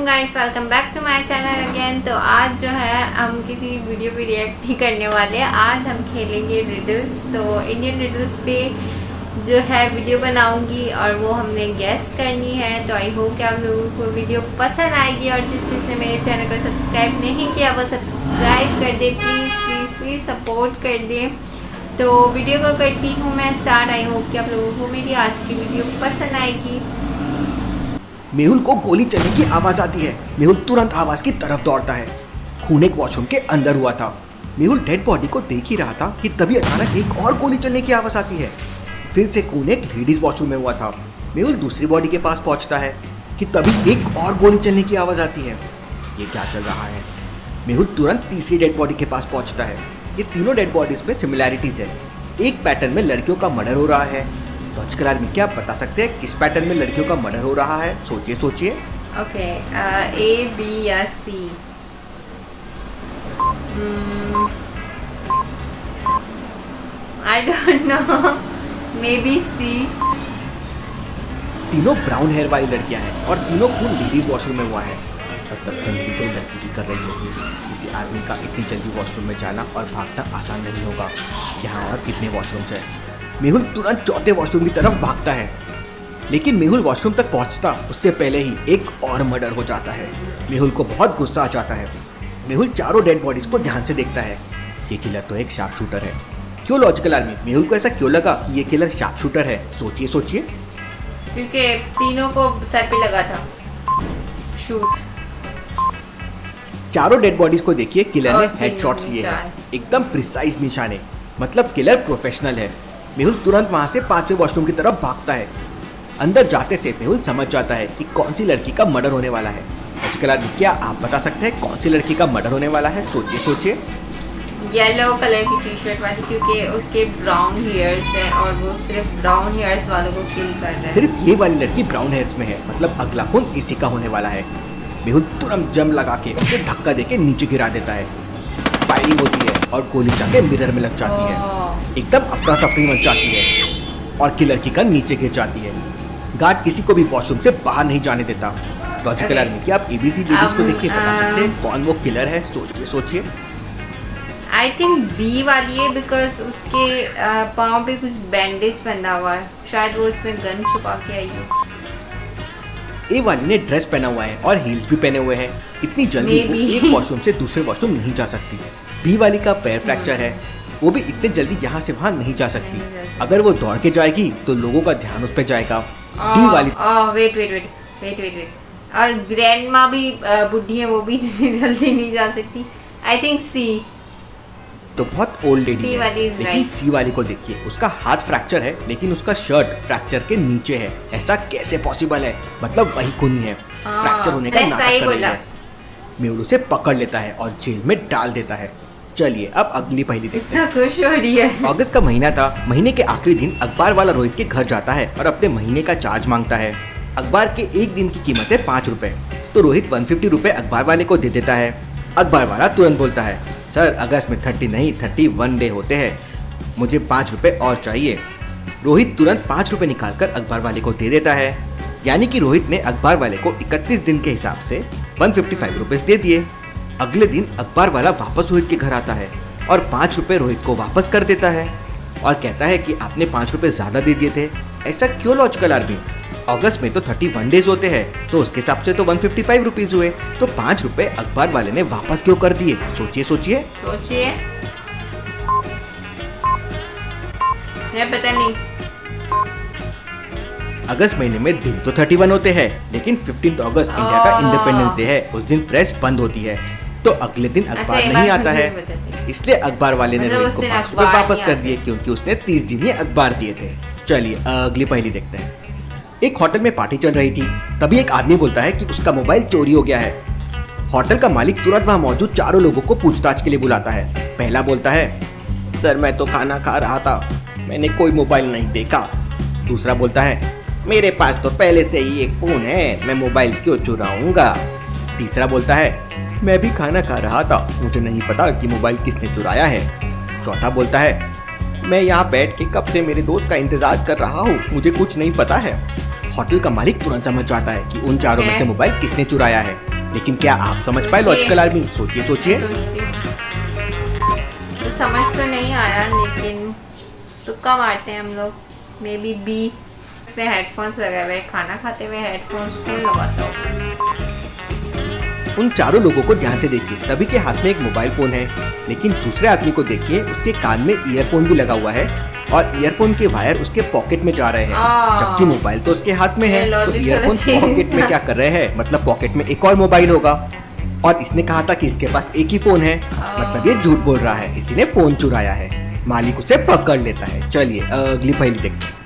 Guys, welcome back to my channel again. तो आज जो है हम किसी वीडियो पे रिएक्ट नहीं करने वाले। आज हम खेलेंगे रिडल्स। तो इंडियन रिडल्स पे जो है वीडियो बनाऊंगी और वो हमने गेस करनी है। तो आई होप कि आप लोगों को वीडियो पसंद आएगी और जिसने मेरे चैनल को सब्सक्राइब नहीं किया वो सब्सक्राइब कर दे। प्लीज़ प्लीज़ प्लीज़ सपोर्ट कर दे। तो वीडियो को करती हूँ मैं स्टार्ट। आई होप कि आप लोगों को मेरी आज की वीडियो पसंद आएगी। मेहुल को गोली चलने की आवाज आती है। मेहुल तुरंत आवाज की तरफ दौड़ता है। खून एक वॉशरूम के अंदर हुआ था। मेहुल डेड बॉडी को देख ही रहा था कि तभी अचानक एक और गोली चलने की आवाज आती है। फिर से खून एक लेडीज वॉशरूम में हुआ था। मेहुल दूसरी बॉडी के पास पहुंचता है कि तभी एक और गोली चलने की आवाज आती है। ये क्या चल रहा है? मेहुल तुरंत तीसरी डेड बॉडी के पास पहुंचता है। ये तीनों डेड बॉडीज में सिमिलैरिटीज है। एक पैटर्न में लड़कियों का मर्डर हो रहा है। लॉजिकल आर्मी, क्या आप बता सकते हैं किस पैटर्न में लड़कियों का मर्डर हो रहा है? सोचिए सोचिए। ओके, ए बी या C? I don't know, maybe C. तीनों ब्राउन हेयर वाली लड़कियां हैं और तीनों खून लेडीज वॉशरूम में हुआ है। मतलब जल्दी तो लड़की भी कर रही होगी। किसी आदमी का इतनी जल्दी वॉशरूम में जाना और भागना आसान नहीं होगा। यहाँ और कितने वॉशरूम्स हैं? मेहुल तुरंत चौथे वॉशरूम की तरफ भागता है, लेकिन मेहुल वॉशरूम तक पहुंचता उससे पहले ही एक और मर्डर हो जाता है। मेहुल को बहुत गुस्सा आ जाता है। मेहुल चारों डेड बॉडीज को ध्यान से देखता है। ये किलर तो एक शार्प शूटर है। क्यों लॉजिकल आर्मी, मेहुल को ऐसा क्यों लगा कि ये किलर शार्प शूटर है? सोचिए सोचिए। क्योंकि तीनों को सर पे लगा था शूट। चारों डेड बॉडीज को देखिए, किलर ने हेडशॉट्स लिए हैं, एकदम प्रिसाइज निशाने। मतलब किलर प्रोफेशनल है। मेहुल तुरंत वहां से पांचवें वॉशरूम की तरफ भागता है। अंदर जाते से मेहुल समझ जाता है कि कौन सी लड़की का मर्डर होने वाला है। क्या आप बता सकते हैं कौन सी लड़की का मर्डर होने वाला है? सोचिए सोचिए। येलो कलर की टी शर्ट वाली, क्योंकि उसके ब्राउन हेयर्स हैं और वो सिर्फ ब्राउन हेयर्स वालों को किल कर रहा है। सिर्फ ये वाली लड़की ब्राउन हेयर्स में है, मतलब अगला खून इसी का होने वाला है। मेहुल तुरंत जम लगा के उसे धक्का देके नीचे गिरा देता है। फायरिंग होती है और गोली जाके मिरर में लग जाती है। एकदम अफरा तफरी मच जाती है और किलर की गन नीचे गिर जाती है। गार्ड किसी को भी वॉशरूम से बाहर नहीं जाने देता। लॉजिकल आर्मी, क्या आप एबीसी लेडीज को देखिए बता सकते हैं कौन वो किलर है? सोचिए सोचिए। आई थिंक बी वाली है, बिकॉज उसके पाँव पे कुछ बैंडेज बंधा हुआ है। शायद वो इसमें गन छुपा के आई हो। ए वाली ने ड्रेस पहना हुआ है और हील्स भी पहने हुए हैं। इतनी जल्दी वो एक वॉशरूम से दूसरे वॉशरूम नहीं जा सकती। बी वाली का पैर फ्रैक्चर है, वो भी इतने जल्दी यहाँ से वहाँ नहीं जा सकती। अगर वो दौड़ के जाएगी तो लोगों का ध्यान उस पर जाएगा। डी वाली वेट और ग्रैंड माँ भी बुढ़ी है, वो भी इतनी जल्दी नहीं जा सकती। आई थिंक सी। तो बहुत ओल्ड लेडी है, लेकिन right. सी वाली को देखिए, उसका हाथ फ्रैक्चर है लेकिन उसका शर्ट फ्रैक्चर के नीचे है। ऐसा कैसे पॉसिबल है? मतलब वही खूनी है, फ्रैक्चर होने का नाटक कर रही है। मेहुल उसे पकड़ लेता है और जेल में डाल देता है। चलिए अब अगली पहेली देखते हैं। खुश हो रही है। अगस्त का महीना था। महीने के आखिरी दिन अखबार वाला रोहित के घर जाता है और अपने महीने का चार्ज मांगता है। अखबार के एक दिन की कीमत है 5 रुपए। तो रोहित 150 रुपए अखबार वाले को दे देता है। अखबार वाला तुरंत बोलता है, सर अगस्त में 30 नहीं 31 डे होते हैं, मुझे 5 रुपए और चाहिए। रोहित तुरंत 5 रुपए निकाल कर अखबार वाले को दे देता है। यानी कि रोहित ने अखबार वाले को 31 दिन के हिसाब से 155 रुपीज दे दिए। अगले दिन अखबार वाला वापस रोहित के घर आता है और 5 रुपए रोहित को वापस कर देता है और कहता है कि आपने 5 रुपए ज्यादा दे दिए थे। ऐसा क्यों लॉजिकल आर्मी? अगस्त में तो 31 डेज होते हैं, तो उसके हिसाब से तो 155 रुपीज हुए। तो 5 रुपए अखबार वाले ने वापस क्यों कर दिए? सोचिए सोचिए सोचिए। पता नहीं। अगस्त महीने में दिन तो 31 होते हैं, लेकिन 15 अगस्त इंडिया का इंडिपेंडेंस डे है। उस दिन प्रेस बंद होती है, तो अगले दिन अखबार नहीं आता है। इसलिए अखबार वाले ने रोहित को 5 रुपए वापस कर दिए, क्योंकि उसने 30 दिन ही अखबार दिए थे। चलिए अगली पहेली देखते हैं। एक होटल में पार्टी चल रही थी। तभी एक आदमी बोलता है कि उसका मोबाइल चोरी हो गया है। होटल का मालिक तुरंत वहां मौजूद चारों लोगों को पूछताछ के लिए बुलाता है। पहला बोलता है, सर मैं तो खाना खा रहा था, मैंने कोई मोबाइल नहीं देखा। दूसरा बोलता है, मेरे पास तो पहले से ही एक फोन है, मैं मोबाइल क्यों चुराऊंगा। तीसरा बोलता है, मैं भी खाना खा रहा था, मुझे नहीं पता कि मोबाइल किसने चुराया है। चौथा बोलता है, मैं यहाँ बैठ के कब से मेरे दोस्त का इंतजार कर रहा हूँ, मुझे कुछ नहीं पता है। होटल का मालिक तुरंत समझ जाता है कि उन चारों में से मोबाइल किसने चुराया है। लेकिन क्या आप समझ पाए लॉजिकल आर्मी? सोचिए सोचिए। तो समझ तो नहीं आ रहा, लेकिन तुक्का मारते हैं हम लोग। मे बी बी से हेडफोन्स लगाए हुए, खाना खाते हुए हेडफोन्स कौन लगाता हो? उन चारों लोगों को ध्यान से देखिए, सभी के हाथ में एक मोबाइल फोन है, लेकिन दूसरे आदमी को देखिए, उसके कान में ईयरफोन भी लगा हुआ है और ईयरफोन के वायर उसके पॉकेट में जा रहे हैं, जबकि मोबाइल तो उसके हाथ में है। तो ईयरफोन पॉकेट में क्या कर रहे हैं? मतलब पॉकेट में एक और मोबाइल होगा। और इसने कहा था कि इसके पास एक ही फोन है, मतलब ये झूठ बोल रहा है, इसी ने फोन चुराया है। मालिक उसे पकड़ लेता है। चलिए अगली पहेली देखते हैं।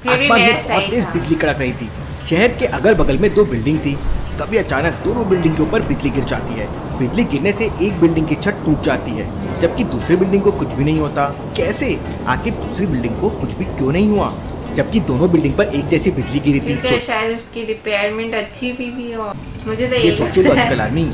आसमान में बहुत तेज बिजली कड़क रही थी। शहर के अगल बगल में 2 बिल्डिंग थी। तभी अचानक दोनों बिल्डिंग के ऊपर बिजली गिर जाती है। बिजली गिरने से एक बिल्डिंग की छत टूट जाती है, जबकि दूसरी बिल्डिंग को कुछ भी नहीं होता। कैसे? आखिर दूसरी बिल्डिंग को कुछ भी क्यों नहीं हुआ, जबकि दोनों बिल्डिंग पर एक जैसी बिजली गिरी थी? तो शायद उसकी रिपेयरमेंट अच्छी भी हो। मुझे तो ये सोचिए लॉजिकल आर्मी।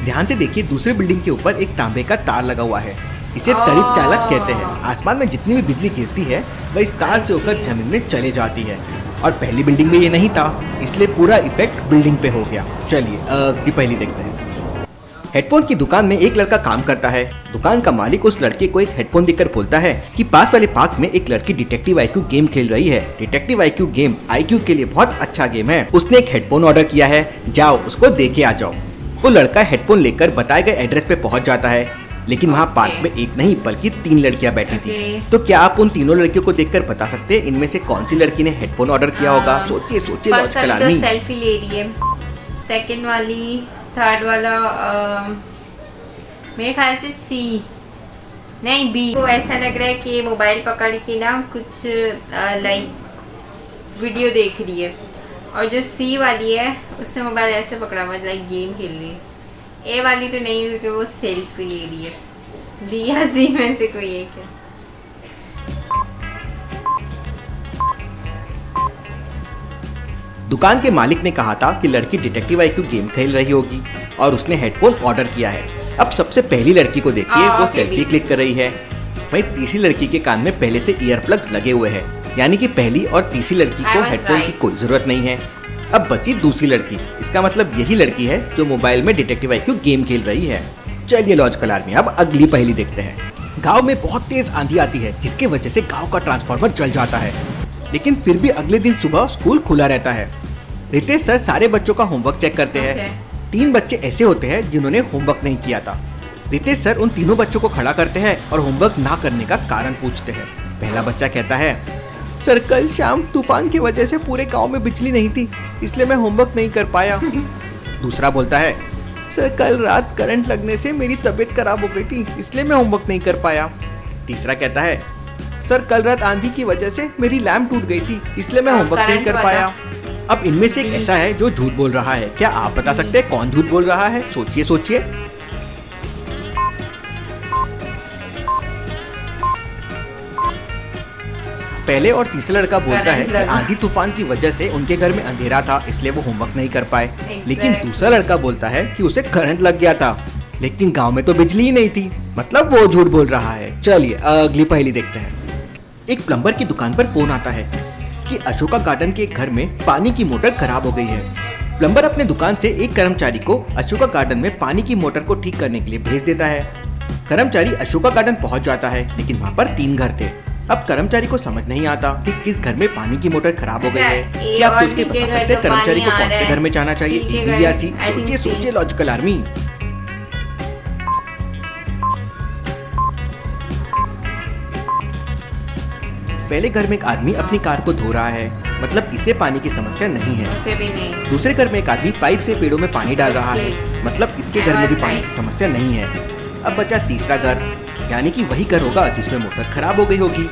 ध्यान से देखिए, दूसरे बिल्डिंग के ऊपर एक तांबे का तार लगा हुआ है। इसे तड़ित चालक कहते हैं। आसमान में जितनी भी बिजली गिरती है वह इस तार से होकर जमीन में चले जाती है। और पहली बिल्डिंग में ये नहीं था, इसलिए पूरा इफेक्ट बिल्डिंग पे हो गया। चलिए अगली पहेली देखते हैं। हेडफोन की दुकान में एक लड़का काम करता है। दुकान का मालिक उस लड़के को एक हेडफोन देकर बोलता है कि पास वाले पार्क में एक लड़की डिटेक्टिव आईक्यू गेम खेल रही है। डिटेक्टिव आईक्यू गेम आईक्यू के लिए बहुत अच्छा गेम है। उसने एक हेडफोन ऑर्डर किया है, जाओ उसको दे के आ जाओ। वो लड़का हेडफोन लेकर बताए गए एड्रेस पे पहुंच जाता है, लेकिन वहाँ पार्क में एक नहीं बल्कि 3 लड़कियाँ बैठी थी। तो क्या आप उन तीनों लड़कियों को देखकर बता सकते हैं इनमें से कौन सी लड़की ने हेडफोन ऑर्डर किया होगा? सोचिए सोचिए लॉजिकल आर्मी। सेल्फी ले रही है, सेकंड वाली, थर्ड वाला मेरे ख्याल से सी नहीं बी। को ऐसा लग रहा है कि मोबाइल पकड़ के ना कुछ लाइक वीडियो देख रही है, और जो सी वाली है उसने मोबाइल ऐसे पकड़ा हुआ लाइक गेम खेल रही है। ए वाली तो नहीं, क्योंकि वो सेल्फी ले रही है। बी या सी में से कोई एक है। दुकान के मालिक ने कहा था कि लड़की डिटेक्टिव आईक्यू गेम खेल रही होगी और उसने हेडफोन ऑर्डर किया है। अब सबसे पहली लड़की को देखिए, वो सेल्फी क्लिक कर रही है। वहीं तीसरी लड़की के कान में पहले से ईयरप्लग्स लगे हुए हैं, यानी कि पहली और तीसरी लड़की को हेडफोन की कोई जरूरत नहीं है। अब बची दूसरी लड़की, इसका मतलब यही लड़की है जो मोबाइल में डिटेक्टिव आईक्यू गेम खेल रही है। चलिए लॉजिकल आर्मी, अब अगली पहेली देखते हैं। गांव में बहुत तेज आंधी आती है, जिसकी वजह से गांव का ट्रांसफार्मर जल जाता है, लेकिन फिर भी अगले दिन सुबह स्कूल खुला रहता है। रितेश सर सारे बच्चों का होमवर्क चेक करते हैं। 3 बच्चे ऐसे होते हैं जिन्होंने होमवर्क नहीं किया था। रितेश सर उन तीनों बच्चों को खड़ा करते हैं और होमवर्क ना करने का कारण पूछते हैं। पहला बच्चा कहता है, सर कल शाम तूफान की वजह से पूरे गांव में बिजली नहीं थी, इसलिए मैं होमवर्क नहीं कर पाया। दूसरा बोलता है, सर कल रात करंट लगने से मेरी तबीयत खराब हो गई थी, इसलिए मैं होमवर्क नहीं कर पाया। तीसरा कहता है, सर कल रात आंधी की वजह से मेरी लैम्प टूट गई थी, इसलिए मैं होमवर्क नहीं कर पाया। अब इनमें से एक ऐसा है जो झूठ बोल रहा है। क्या आप बता सकते हैं कौन झूठ बोल रहा है? सोचिए सोचिए। पहले और तीसरा लड़का बोलता है कि आंधी तूफान की वजह से उनके घर में अंधेरा था, इसलिए वो होमवर्क नहीं कर पाए। लेकिन दूसरा लड़का बोलता है कि उसे करंट लग गया था, लेकिन गांव में तो बिजली ही नहीं थी, मतलब वो झूठ बोल रहा है। चलिए अगली पहेली देखते हैं। एक प्लम्बर की दुकान पर फोन आता है कि अशोका गार्डन के एक घर में पानी की मोटर खराब हो गई है। प्लम्बर अपने दुकान से एक कर्मचारी को अशोका गार्डन में पानी की मोटर को ठीक करने के लिए भेज देता है। कर्मचारी अशोका गार्डन पहुंच जाता है, लेकिन वहाँ पर 3 घर थे। अब कर्मचारी को समझ नहीं आता कि किस घर में पानी की मोटर खराब हो गई है। क्या आप सोच के बता सकते हैं कर्मचारी को कौन से घर में जाना चाहिए, ए, बी या सी? सोचिए सोचिए लॉजिकल आर्मी। पहले घर में एक आदमी अपनी कार को धो रहा है, मतलब इसे पानी की समस्या नहीं है। उसे भी नहीं। दूसरे घर में एक आदमी पाइप से पेड़ों में पानी डाल रहा है, मतलब इसके घर में भी पानी की समस्या नहीं है। अब बचा तीसरा घर, यानी कि वही घर होगा जिसमें मोटर खराब हो गई होगी।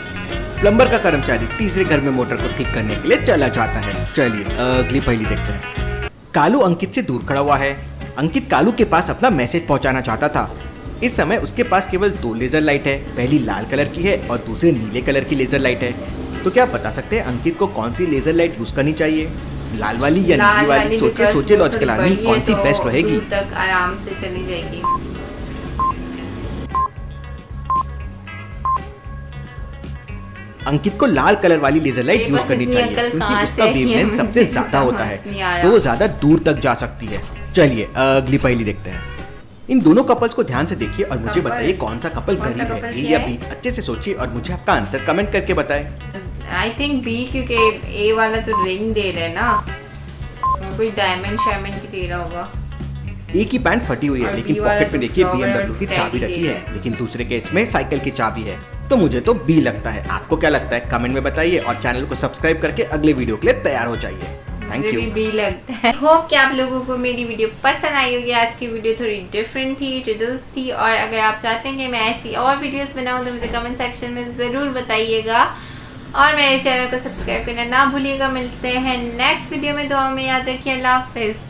प्लम्बर का कर्मचारी तीसरे घर में मोटर को ठीक करने के लिए चला जाता है। चलिए अगली पहेली देखते हैं। कालू अंकित से दूर खड़ा हुआ है। अंकित कालू के पास अपना मैसेज पहुंचाना चाहता था। इस समय उसके पास केवल 2 लेजर लाइट है, पहली लाल कलर की है और दूसरी नीले कलर की लेजर लाइट है। तो क्या आप बता सकते हैं अंकित को कौन सी लेजर लाइट यूज करनी चाहिए, लाल वाली या नीली वाली? सोचिए सोचिए लॉजिकल आर्मी, कौन सी बेस्ट रहेगी? तक आराम से चली जाएगी। अंकित को लाल कलर वाली लेजर लाइट यूज करनी चाहिए क्योंकि उसका वेवलेंथ सबसे ज्यादा होता है, तो वो ज्यादा दूर तक जा सकती है। चलिए अगली पहेली देखते हैं। इन दोनों कपल्स को ध्यान से देखिए और मुझे बताइए कौन सा कपल गरीब है, ए या बी। अच्छे से सोचिए और मुझे आपका आंसर कमेंट करके बताएं। आई थिंक बी, क्योंकि ए वाला तो रिंग दे रहा है ना, कोई डायमंड शायमंड की दे रहा होगा। एक की पैंट फटी हुई है लेकिन पॉकेट में देखिए BMW की चाबी रखी है, लेकिन दूसरे केस में साइकिल की चाबी है। तो मुझे तो बी लगता है। आपको क्या लगता है कमेंट में बताइए और चैनल को सब्सक्राइब करके अगले वीडियो के लिए तैयार हो जाइए। Thank you. मुझे भी लगता है। होप कि आप लोगों को मेरी वीडियो पसंद आई होगी। आज की वीडियो थोड़ी डिफरेंट थी, रिडल्स थी, और अगर आप चाहते हैं कि मैं ऐसी और वीडियोस बनाऊं तो मुझे कमेंट सेक्शन में ज़रूर बताइएगा और मेरे चैनल को सब्सक्राइब करना ना भूलिएगा। मिलते हैं नेक्स्ट वीडियो में। दुआ में याद रखिए। अल्लाह हाफिज़।